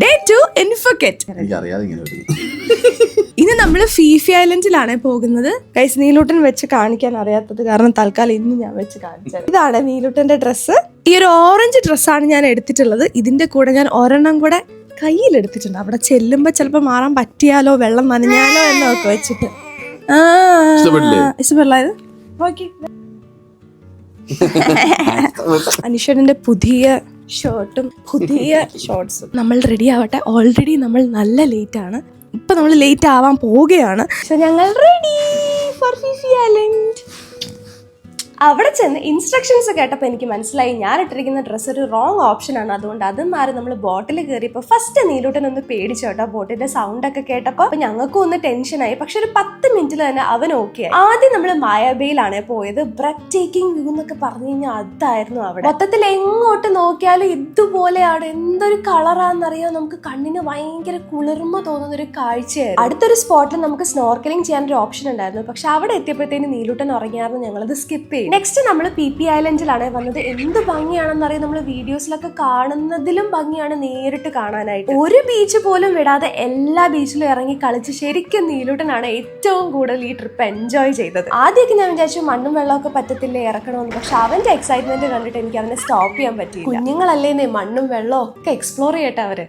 Day 2 in Phuket. ഇന്ന് നമ്മൾ ഫീഫി ഐലൻഡിലാണ് പോകുന്നത്. ഗൈസ്, നീലൂട്ടൻ വെച്ച് കാണിക്കാൻ അറിയാത്തത് കാരണം തൽക്കാലം ഇന്ന് ഞാൻ വെച്ച് കാണിച്ചത്. ഇതാണ് നീലൂട്ടന്റെ ഡ്രസ്സ്. ഈ ഒരു ഓറഞ്ച് ഡ്രസ്സാണ് ഞാൻ എടുത്തിട്ടുള്ളത്. ഇതിന്റെ കൂടെ ഞാൻ ഒരെണ്ണം കൂടെ കയ്യിലെടുത്തിട്ടുണ്ട്. അവിടെ ചെല്ലുമ്പോ ചിലപ്പോ മാറാൻ പറ്റിയാലോ, വെള്ളം നനഞ്ഞാലോ എന്നൊക്കെ വെച്ചിട്ട്. ഇഷ്ടപ്പെടില്ലായത് അനീഷേട്ടന്റെ പുതിയ ഷർട്ടും പുതിയ ഷോർട്സും. നമ്മൾ റെഡി ആവട്ടെ. ഓൾറെഡി നമ്മൾ നല്ല ലേറ്റ് ആണ്. ഇപ്പൊ നമ്മൾ ലേറ്റ് ആവാൻ പോവുകയാണ്. പക്ഷെ ഞങ്ങൾ റെഡി ഫോർ ഫിഫി ഐലൻഡ്. അവിടെ ചെന്ന് ഇൻസ്ട്രക്ഷൻസ് കേട്ടപ്പോൾ എനിക്ക് മനസ്സിലായി ഞാൻ ഇട്ടിരിക്കുന്ന ഡ്രസ്സ് ഒരു റോങ് ഓപ്ഷൻ ആണ്. അതുകൊണ്ട് അതും മാറി നമ്മൾ ബോട്ടിൽ കയറിയപ്പോൾ ഫസ്റ്റ് നീലൂട്ടൻ ഒന്ന് പേടിച്ചു കേട്ടോ. ബോട്ടിന്റെ സൗണ്ട് ഒക്കെ കേട്ടപ്പോൾ അപ്പൊ ഞങ്ങൾക്കും ഒന്ന് ടെൻഷനായി. പക്ഷെ ഒരു 10 മിനിറ്റിൽ തന്നെ അവൻ ഓക്കെ ആയി. ആദ്യം നമ്മൾ മായാബേയിലാണ് പോയത്. ബ്രെത്ത് ടേക്കിംഗ് വ്യൂ എന്നൊക്കെ പറഞ്ഞു കഴിഞ്ഞാൽ അതായിരുന്നു അവിടെ. മൊത്തത്തിൽ എങ്ങോട്ട് നോക്കിയാലും ഇതുപോലെയാണ്. എന്തൊരു കളറാന്നറിയാം. നമുക്ക് കണ്ണിന് ഭയങ്കര കുളിർമ തോന്നുന്ന ഒരു കാഴ്ചയായിരുന്നു. അടുത്തൊരു സ്പോട്ടിൽ നമുക്ക് സ്നോർക്കലിംഗ് ചെയ്യാനൊരു ഓപ്ഷൻ ഉണ്ടായിരുന്നു. പക്ഷെ അവിടെ എത്തിയപ്പോഴത്തേന് നീലൂട്ടൻ ഉറങ്ങിയായിരുന്നു. ഞങ്ങളത് സ്കിപ്പ് ചെയ്തു. നെക്സ്റ്റ് നമ്മൾ പി ഐലൻഡിലാണ് വന്നത്. എന്ത് ഭംഗിയാണെന്നറിയാം. നമ്മൾ വീഡിയോസിലൊക്കെ കാണുന്നതിലും ഭംഗിയാണ് നേരിട്ട് കാണാനായിട്ട്. ഒരു ബീച്ച് പോലും വിടാതെ എല്ലാ ബീച്ചിലും ഇറങ്ങി കളിച്ച് ശരിക്കും നീലൂട്ടനാണ് ഏറ്റവും കൂടുതൽ ഈ ട്രിപ്പ് എൻജോയ് ചെയ്തത്. ആദ്യമൊക്കെ ഞാൻ വിചാരിച്ചു മണ്ണും വെള്ളമൊക്കെ പറ്റത്തില്ല ഇറക്കണമെന്ന്. പക്ഷെ അവന്റെ എക്സൈറ്റ്മെന്റ് കണ്ടിട്ട് എനിക്ക് അവനെ സ്റ്റോപ്പ് ചെയ്യാൻ പറ്റിയില്ല. കുഞ്ഞുങ്ങളല്ലേ മണ്ണും വെള്ളവും ഒക്കെ എക്സ്പ്ലോർ ചെയ്യട്ടെ അവര്.